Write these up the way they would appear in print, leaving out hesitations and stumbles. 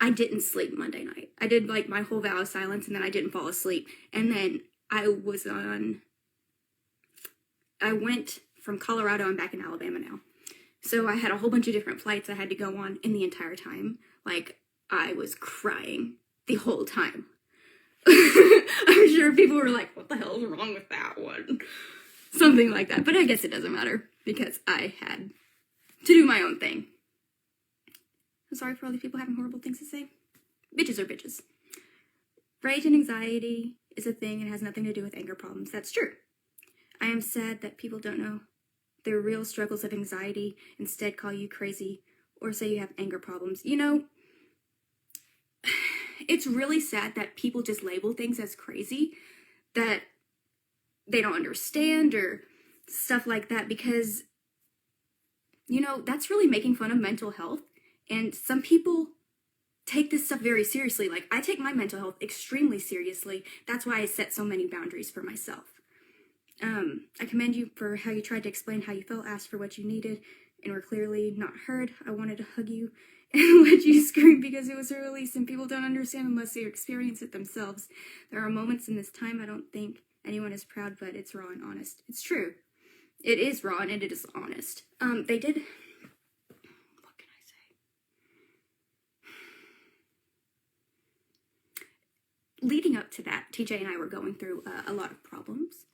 I didn't sleep Monday night. I did like my whole vow of silence, and then I didn't fall asleep. And then I went from Colorado. I'm back in Alabama now. So I had a whole bunch of different flights I had to go on, in the entire time, like, I was crying the whole time. I'm sure people were like, what the hell is wrong with that one? Something like that. But I guess it doesn't matter, because I had to do my own thing. I'm sorry for all these people having horrible things to say. Bitches are bitches. Rage and anxiety is a thing and has nothing to do with anger problems. That's true. I am sad that people don't know their real struggles of anxiety, instead call you crazy or say you have anger problems. You know, it's really sad that people just label things as crazy that they don't understand or stuff like that, because, you know, that's really making fun of mental health. And some people take this stuff very seriously. Like, I take my mental health extremely seriously. That's why I set so many boundaries for myself. I commend you for how you tried to explain how you felt, asked for what you needed, and were clearly not heard. I wanted to hug you and let you scream because it was a release, and people don't understand unless they experience it themselves. There are moments in this time I don't think anyone is proud, but it's raw and honest. It's true. It is raw and it is honest. They did... What can I say? Leading up to that, TJ and I were going through a lot of problems.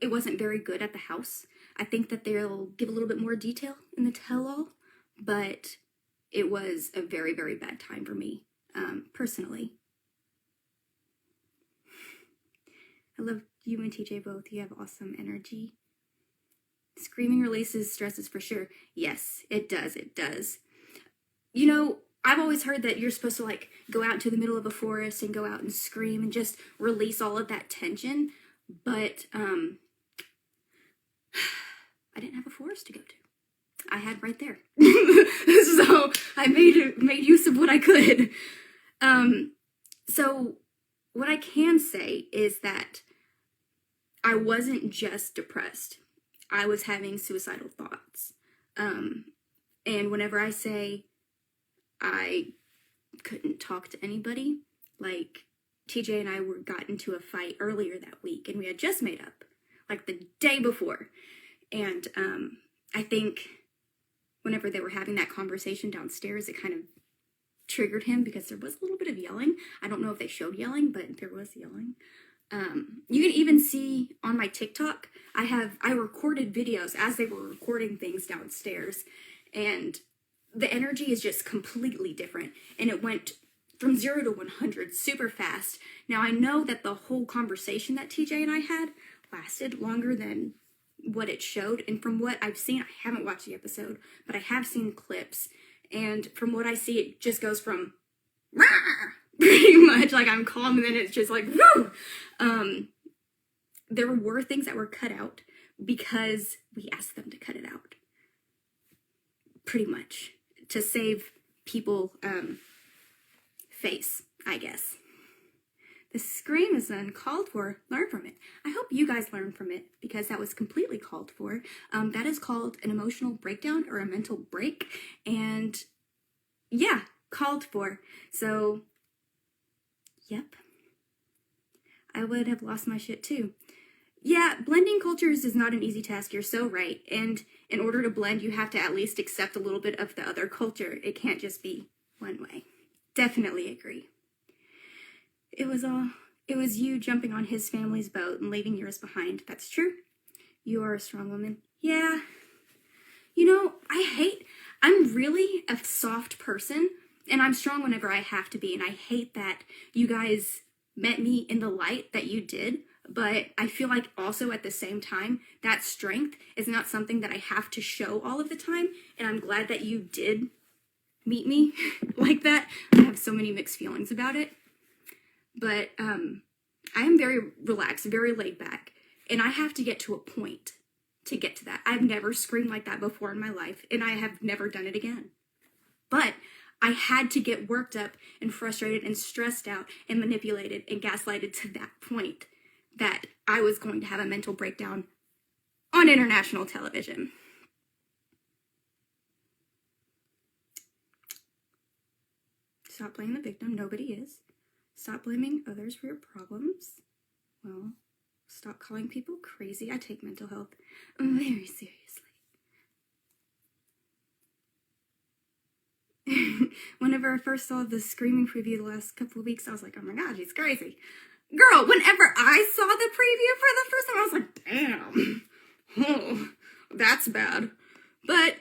It wasn't very good at the house. I think that they'll give a little bit more detail in the tell-all, but it was a very, very bad time for me, personally. I love you and TJ both. You have awesome energy. Screaming releases stresses for sure. Yes, it does. It does. You know, I've always heard that you're supposed to, like, go out into the middle of a forest and go out and scream and just release all of that tension. But, I didn't have a forest to go to. I had right there. So I made use of what I could. So what I can say is that I wasn't just depressed. I was having suicidal thoughts. And whenever I say I couldn't talk to anybody, like, TJ and I got into a fight earlier that week, and we had just made up, like, the day before. And I think whenever they were having that conversation downstairs, it kind of triggered him because there was a little bit of yelling. I don't know if they showed yelling, but there was yelling. You can even see on my TikTok, I recorded videos as they were recording things downstairs, and the energy is just completely different, and it went from 0 to 100 super fast. Now, I know that the whole conversation that TJ and I had lasted longer than what it showed, and from what I've seen, I haven't watched the episode, but I have seen clips, and from what I see, it just goes from pretty much like I'm calm, and then it's just like woo. There were things that were cut out because we asked them to cut it out, pretty much to save people face, I guess. The scream is uncalled for. Learn from it. I hope you guys learn from it, because that was completely called for. That is called an emotional breakdown or a mental break. And yeah, called for. So, yep. I would have lost my shit too. Yeah, blending cultures is not an easy task. You're so right. And in order to blend, you have to at least accept a little bit of the other culture. It can't just be one way. Definitely agree. It was you jumping on his family's boat and leaving yours behind. That's true. You are a strong woman. Yeah. You know, I'm really a soft person, and I'm strong whenever I have to be, and I hate that you guys met me in the light that you did, but I feel like also at the same time, that strength is not something that I have to show all of the time, and I'm glad that you did meet me like that. I have so many mixed feelings about it. But I am very relaxed, very laid back, and I have to get to a point to get to that. I've never screamed like that before in my life, and I have never done it again. But I had to get worked up and frustrated and stressed out and manipulated and gaslighted to that point that I was going to have a mental breakdown on international television. Stop playing the victim. Nobody is. Stop blaming others for your problems. Well, stop calling people crazy. I take mental health very seriously. Whenever I first saw the Screaming preview the last couple of weeks, I was like, oh my god, she's crazy. Girl, whenever I saw the preview for the first time, I was like, damn. Oh, that's bad. But,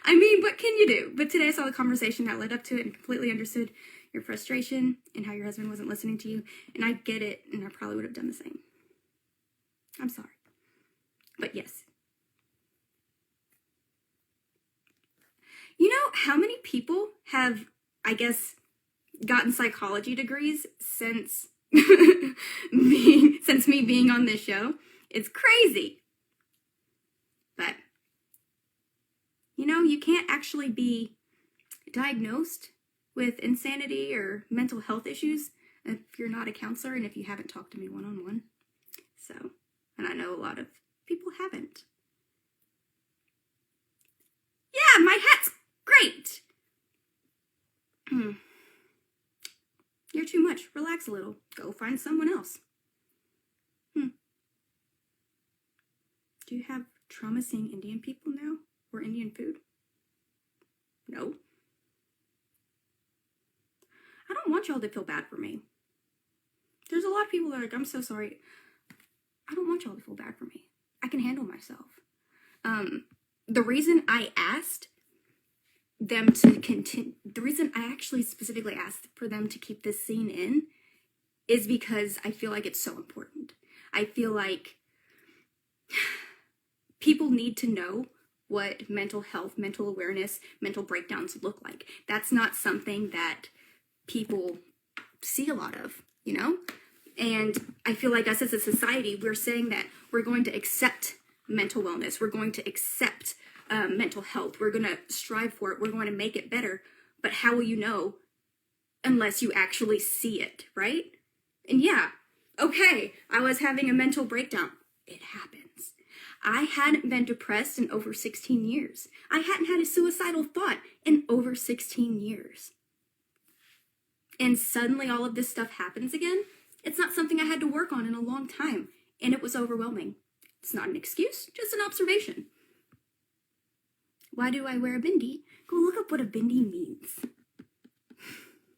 I mean, what can you do? But today I saw the conversation that led up to it and completely understood your frustration and how your husband wasn't listening to you. And I get it, and I probably would have done the same. I'm sorry. But yes. You know how many people have, I guess, gotten psychology degrees since me being on this show? It's crazy. But, you know, you can't actually be diagnosed with insanity or mental health issues if you're not a counselor and if you haven't talked to me one-on-one. So, and I know a lot of people haven't. Yeah, my hat's great. You're too much. Relax a little. Go find someone else. Do you have trauma seeing Indian people now? Or Indian food? No. I don't want y'all to feel bad for me. There's a lot of people that are like, I'm so sorry. I don't want y'all to feel bad for me. I can handle myself. The reason I asked them to continue, the reason I actually specifically asked for them to keep this scene in is because I feel like it's so important. I feel like people need to know what mental health, mental awareness, mental breakdowns look like. That's not something that people see a lot of, you know? And I feel like us as a society, we're saying that we're going to accept mental wellness. We're going to accept mental health. We're going to strive for it. We're going to make it better. But how will you know unless you actually see it, right? And yeah, okay, I was having a mental breakdown. It happens. I hadn't been depressed in over 16 years. I hadn't had a suicidal thought in over 16 years. And suddenly all of this stuff happens again. It's not something I had to work on in a long time. And it was overwhelming. It's not an excuse, just an observation. Why do I wear a bindi? Go look up what a bindi means.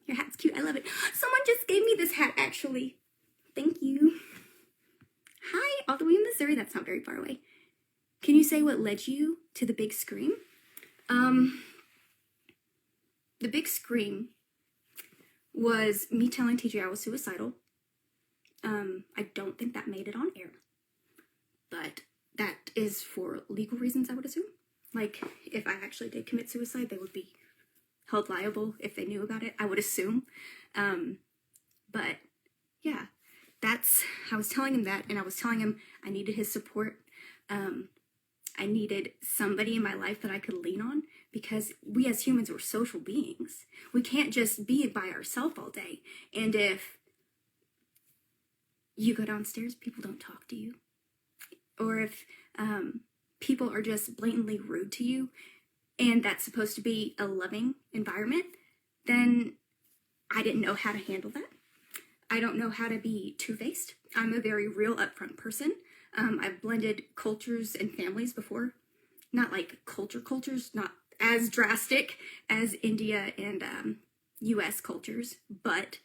Your hat's cute. I love it. Someone just gave me this hat, actually. Thank you. Hi, all the way in Missouri. That's not very far away. Can you say what led you to the big scream? The big scream was me telling TJ I was suicidal. I don't think that made it on air. But that is for legal reasons, I would assume. Like, if I actually did commit suicide, they would be held liable if they knew about it, I would assume. But, yeah, I was telling him that, and I was telling him I needed his support. I needed somebody in my life that I could lean on, because we as humans are social beings. We can't just be by ourselves all day. And if you go downstairs, people don't talk to you. Or if people are just blatantly rude to you, and that's supposed to be a loving environment, then I didn't know how to handle that. I don't know how to be two-faced. I'm a very real upfront person. I've blended cultures and families before. Not like cultures, not as drastic as India and US cultures, but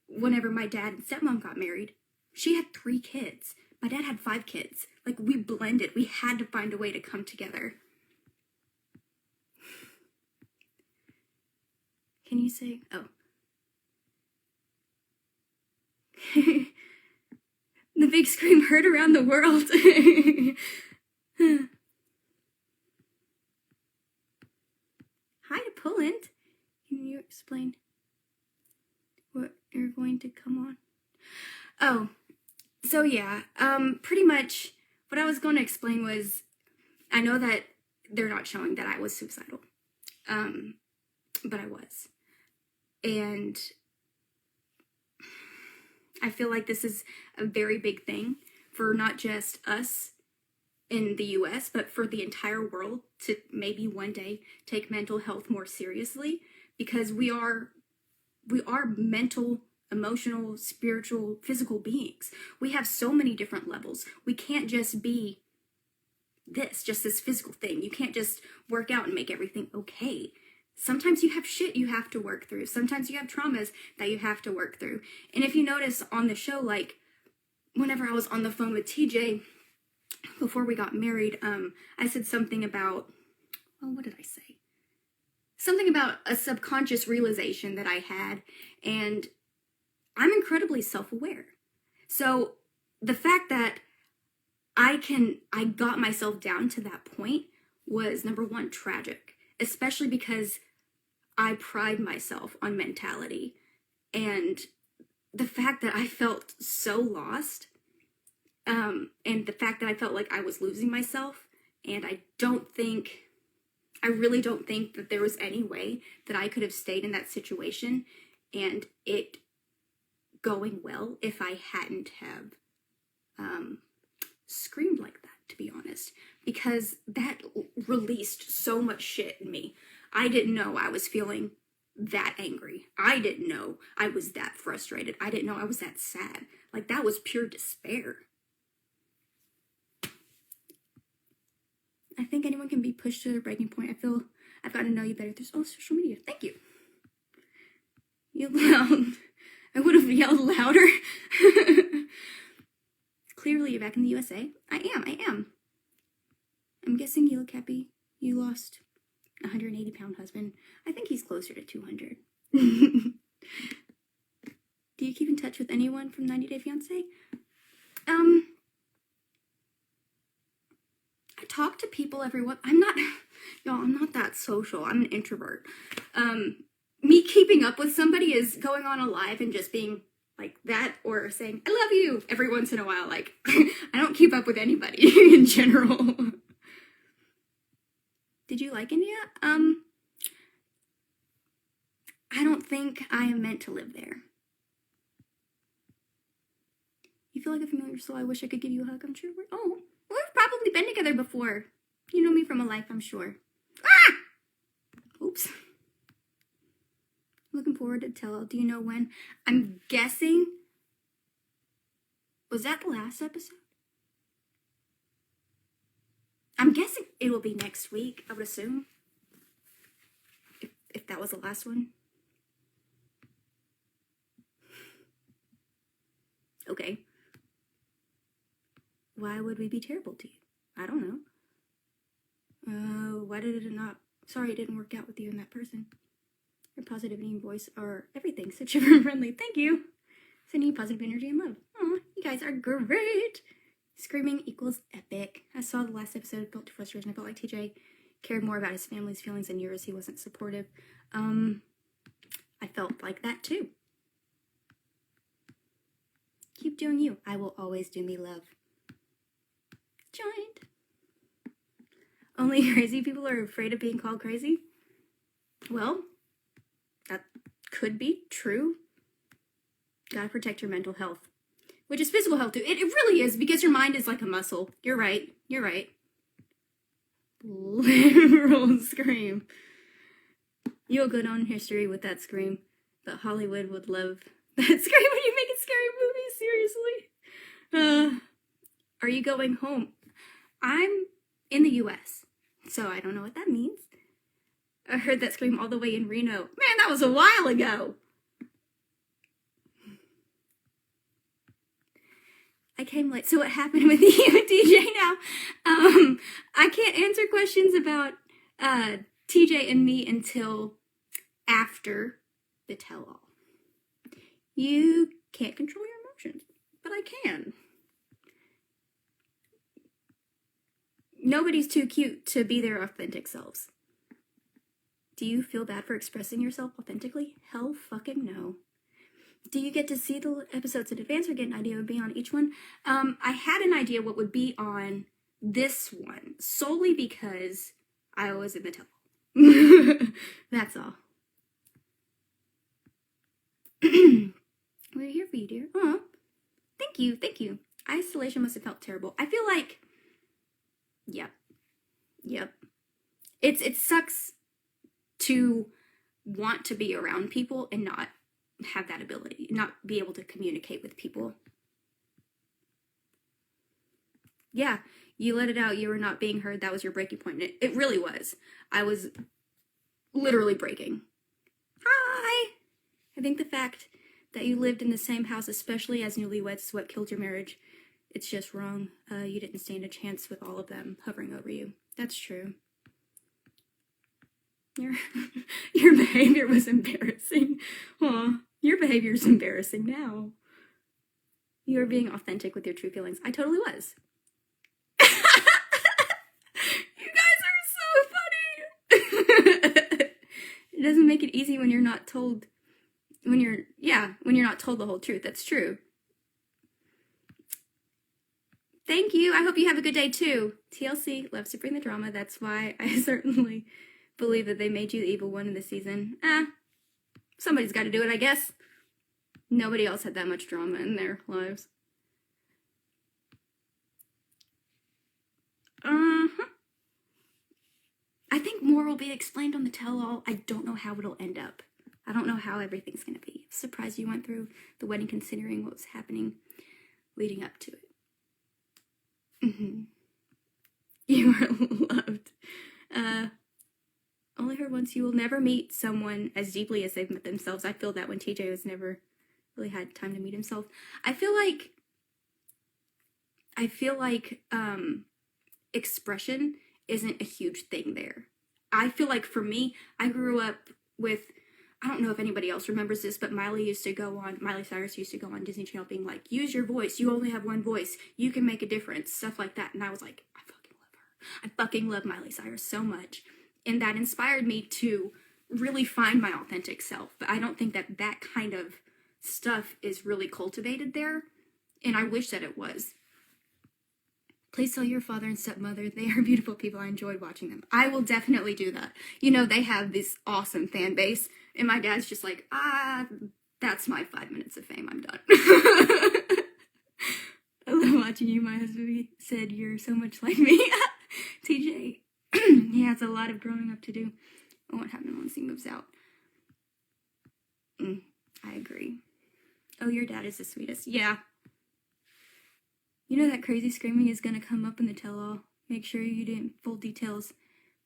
whenever my dad and stepmom got married, she had 3 kids. My dad had 5 kids. Like, we blended. We had to find a way to come together. Can you say, oh. The big scream heard around the world. Hi to Poland. Can you explain what you're going to come on? Oh, so yeah, pretty much what I was going to explain was, I know that they're not showing that I was suicidal, but I was. And I feel like this is a very big thing for not just us in the US, but for the entire world to maybe one day take mental health more seriously, because we are mental, emotional, spiritual, physical beings. We have so many different levels. We can't just be just this physical thing. You can't just work out and make everything okay. Sometimes you have shit you have to work through. Sometimes you have traumas that you have to work through. And if you notice on the show, like whenever I was on the phone with TJ before we got married, I said something about, well, what did I say? Something about a subconscious realization that I had, and I'm incredibly self-aware. So the fact that I got myself down to that point was, number one, tragic, especially because I pride myself on mentality. And the fact that I felt so lost, and the fact that I felt like I was losing myself, and I really don't think that there was any way that I could have stayed in that situation and it going well if I hadn't have screamed like that, to be honest, because that released so much shit in me. I didn't know I was feeling that angry. I didn't know I was that frustrated. I didn't know I was that sad. Like, that was pure despair. I think anyone can be pushed to their breaking point. I feel I've gotten to know you better through social media. Thank you. You loud. I would have yelled louder. Clearly, you're back in the USA. I am. I'm guessing you look happy. You lost a 180-pound husband. I think he's closer to 200. Do you keep in touch with anyone from 90 Day Fiancé? I talk to people I'm not that social. I'm an introvert. Me keeping up with somebody is going on a live and just being like that, or saying, I love you, every once in a while. Like, I don't keep up with anybody in general. Did you like India? I don't think I am meant to live there. You feel like a familiar soul. I wish I could give you a hug. I'm sure we've probably been together before. You know me from a life, I'm sure. Ah! Oops. Looking forward to tell. Do you know when? I'm guessing. Was that the last episode? I'm guessing it will be next week, I would assume. If that was the last one. Okay. Why would we be terrible to you? I don't know. Why did it not? Sorry it didn't work out with you and that person. Your positivity and voice are everything. So chipper and friendly. Thank you. Sending you positive energy and love. Aw, you guys are great. Screaming equals epic. I saw the last episode, felt frustration. I felt like TJ cared more about his family's feelings than yours. He wasn't supportive. I felt like that too. Keep doing you. I will always do me love. Joined. Only crazy people are afraid of being called crazy? Well, that could be true. Gotta protect your mental health. Which is physical health too. It really is, because your mind is like a muscle. You're right. Literal scream. You'll go down in history with that scream. But Hollywood would love that scream when you make a scary movie. Seriously. Are you going home? I'm in the US, so I don't know what that means. I heard that scream all the way in Reno. Man, that was a while ago. I came late. So what happened with you and TJ now? I can't answer questions about TJ and me until after the tell-all. You can't control your emotions, but I can. Nobody's too cute to be their authentic selves. Do you feel bad for expressing yourself authentically? Hell fucking no. Do you get to see the episodes in advance or get an idea what would be on each one? I had an idea what would be on this one, solely because I was in the tell. That's all. We're here for you, dear. Aw. Thank you. Isolation must have felt terrible. I feel like, yep. It sucks to want to be around people and not have that ability, not be able to communicate with people. Yeah, you let it out. You were not being heard. That was your breaking point. It really was. I was literally breaking. Hi! I think the fact that you lived in the same house, especially as newlyweds, is what killed your marriage. It's just wrong. You didn't stand a chance with all of them hovering over you. That's true. Your behavior was embarrassing. Aw, your behavior is embarrassing now. You were being authentic with your true feelings. I totally was. You guys are so funny. It doesn't make it easy when you're not told, when you're not told the whole truth. That's true. Thank you. I hope you have a good day too. TLC loves to bring the drama. That's why I certainly believe that they made you the evil one in this season. Somebody's got to do it, I guess. Nobody else had that much drama in their lives. I think more will be explained on the tell-all. I don't know how it'll end up. I don't know how everything's going to be. Surprised you went through the wedding considering what was happening leading up to it. You are loved. Only heard once. You will never meet someone as deeply as they've met themselves. I feel that when TJ was never really had time to meet himself. I feel like expression isn't a huge thing there. I feel like for me, I grew up with, I don't know if anybody else remembers this, but Miley Cyrus used to go on Disney Channel being like, use your voice. You only have one voice. You can make a difference. Stuff like that. And I was like, I fucking love her. I fucking love Miley Cyrus so much. And that inspired me to really find my authentic self. But I don't think that that kind of stuff is really cultivated there. And I wish that it was. Please tell your father and stepmother they are beautiful people. I enjoyed watching them. I will definitely do that. You know, they have this awesome fan base. And my dad's just like, that's my 5 minutes of fame. I'm done. I love watching you. My husband said you're so much like me. TJ. He has a lot of growing up to do. It won't happen once he moves out. I agree. Oh, your dad is the sweetest. Yeah. You know that crazy screaming is going to come up in the tell-all. Make sure you didn't full details,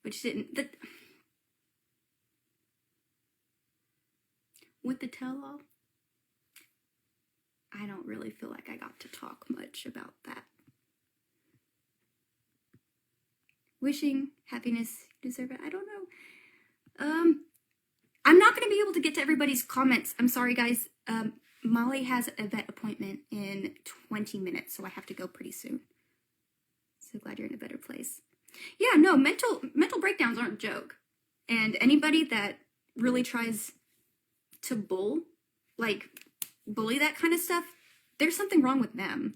but you didn't. With the tell-all, I don't really feel like I got to talk much about that. Wishing happiness, deserve it. I don't know. I'm not going to be able to get to everybody's comments. I'm sorry, guys. Molly has a vet appointment in 20 minutes, so I have to go pretty soon. So glad you're in a better place. Yeah, no, mental breakdowns aren't a joke. And anybody that really tries to bully that kind of stuff, there's something wrong with them.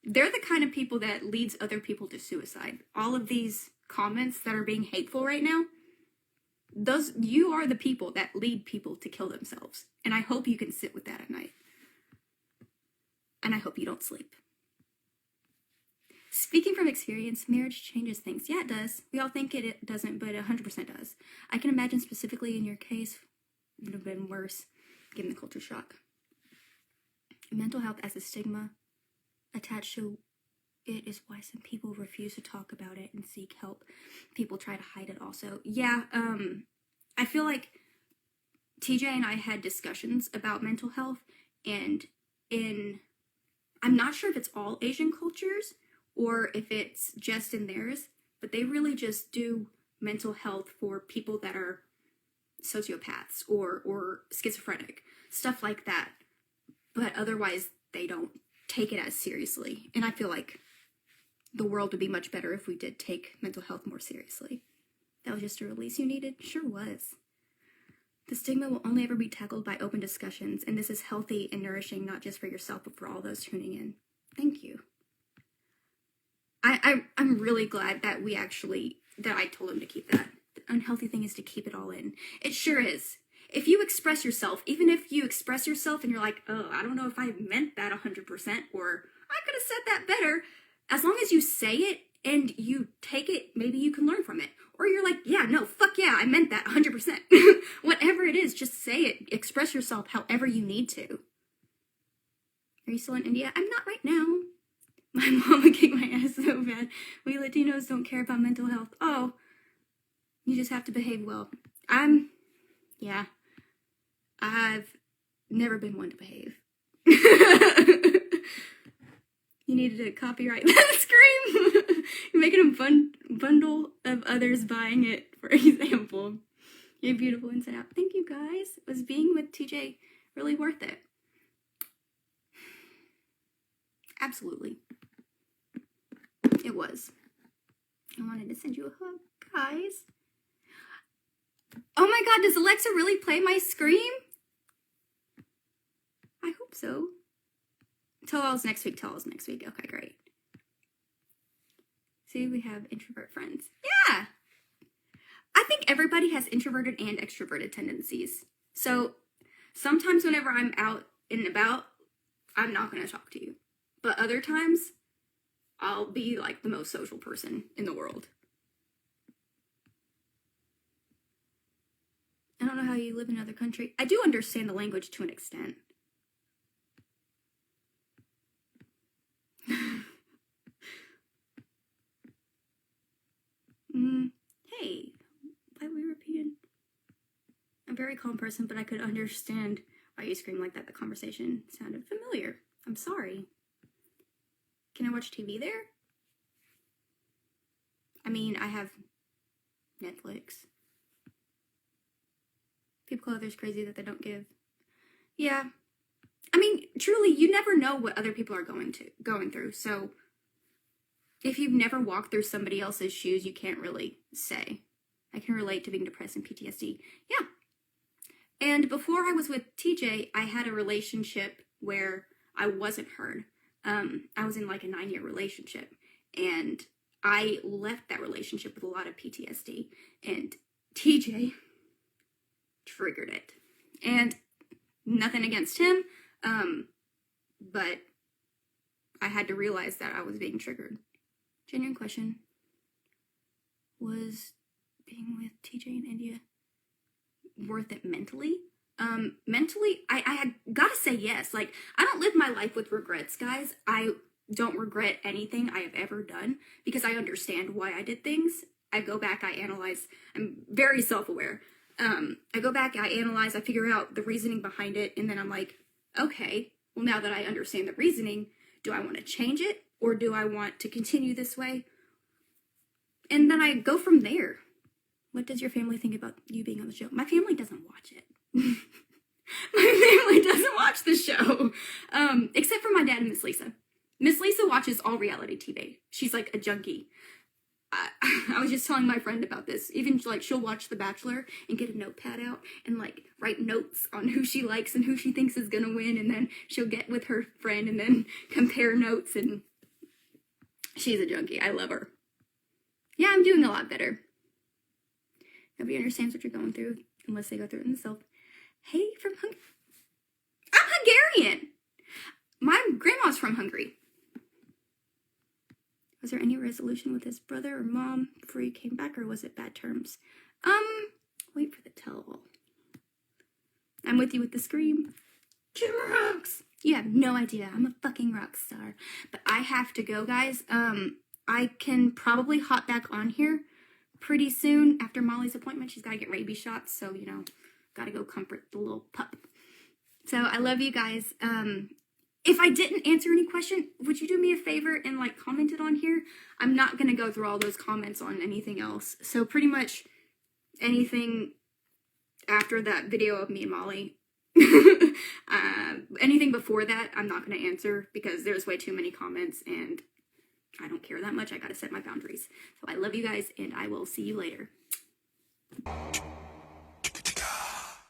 They're the kind of people that leads other people to suicide. All of these comments that are being hateful right now, you are the people that lead people to kill themselves. And I hope you can sit with that at night. And I hope you don't sleep. Speaking from experience, marriage changes things. Yeah, it does. We all think it doesn't, but it 100% does. I can imagine specifically in your case, it would have been worse given the culture shock. Mental health as a stigma attached to it is why some people refuse to talk about it and seek help. People try to hide it also. Yeah, I feel like TJ and I had discussions about mental health, and I'm not sure if it's all Asian cultures or if it's just in theirs, but they really just do mental health for people that are sociopaths or schizophrenic, stuff like that. But otherwise, they don't take it as seriously. And I feel like the world would be much better if we did take mental health more seriously. That was just a release you needed? Sure was. The stigma will only ever be tackled by open discussions, and this is healthy and nourishing, not just for yourself, but for all those tuning in. Thank you. I'm really glad that I told him to keep that. The unhealthy thing is to keep it all in. It sure is. If you express yourself, even if you express yourself and you're like, oh, I don't know if I meant that 100%, or I could have said that better, as long as you say it and you take it, maybe you can learn from it. Or you're like, yeah, no, fuck yeah, I meant that 100%. Whatever is. Just say it. Express yourself however you need to. Are you still in India? I'm not right now. My mama kicked my ass so bad. We Latinos don't care about mental health. Oh, you just have to behave well. Yeah, I've never been one to behave. You needed to copyright that scream. You're making a bundle of others buying it, for example. You're beautiful inside out. Thank you, guys. Was being with TJ really worth it? Absolutely. It was. I wanted to send you a hug, guys. Oh my god, does Alexa really play my scream? I hope so. Tell us next week. Okay, great. See, we have introvert friends. Yeah! I think everybody has introverted and extroverted tendencies. So sometimes whenever I'm out and about, I'm not going to talk to you. But other times, I'll be like the most social person in the world. I don't know how you live in another country. I do understand the language to an extent. Hey, why were we repeating? I'm a very calm person, but I could understand why you scream like that. The conversation sounded familiar. I'm sorry. Can I watch TV there? I mean, I have Netflix. People call others crazy that they don't give. Yeah. I mean, truly, you never know what other people are going through. So if you've never walked through somebody else's shoes, you can't really say. I can relate to being depressed and PTSD. Yeah. And before I was with TJ, I had a relationship where I wasn't heard. I was in like a 9-year relationship, and I left that relationship with a lot of PTSD, and TJ triggered it. And nothing against him, but I had to realize that I was being triggered. Genuine question. Was being with TJ in India worth it mentally? Mentally, I had gotta say yes. Like, I don't live my life with regrets, guys. I don't regret anything I have ever done because I understand why I did things. I go back, I analyze. I'm very self-aware. I go back, I analyze, I figure out the reasoning behind it, and then I'm like, okay, well, now that I understand the reasoning, do I want to change it, or do I want to continue this way? And then I go from there. What does your family think about you being on the show? My family doesn't watch it. My family doesn't watch the show, except for my dad and Miss Lisa. Miss Lisa watches all reality TV. She's like a junkie. I was just telling my friend about this. Even like she'll watch The Bachelor and get a notepad out and like write notes on who she likes and who she thinks is gonna win, and then she'll get with her friend and then compare notes, and she's a junkie. I love her. Yeah, I'm doing a lot better. Nobody understands what you're going through unless they go through it themselves. Hey, from Hungary. I'm Hungarian. My grandma's from Hungary. Was there any resolution with his brother or mom before he came back, or was it bad terms? Wait for the tell-all. I'm with you with the scream. Jim rocks. You have no idea. I'm a fucking rock star. But I have to go, guys. I can probably hop back on here pretty soon after Molly's appointment. She's got to get rabies shots, so, you know, got to go comfort the little pup. So I love you guys. If I didn't answer any question, would you do me a favor and like comment it on here? I'm not going to go through all those comments on anything else. So pretty much anything after that video of me and Molly, anything before that, I'm not going to answer because there's way too many comments and I don't care that much. I got to set my boundaries. So I love you guys and I will see you later.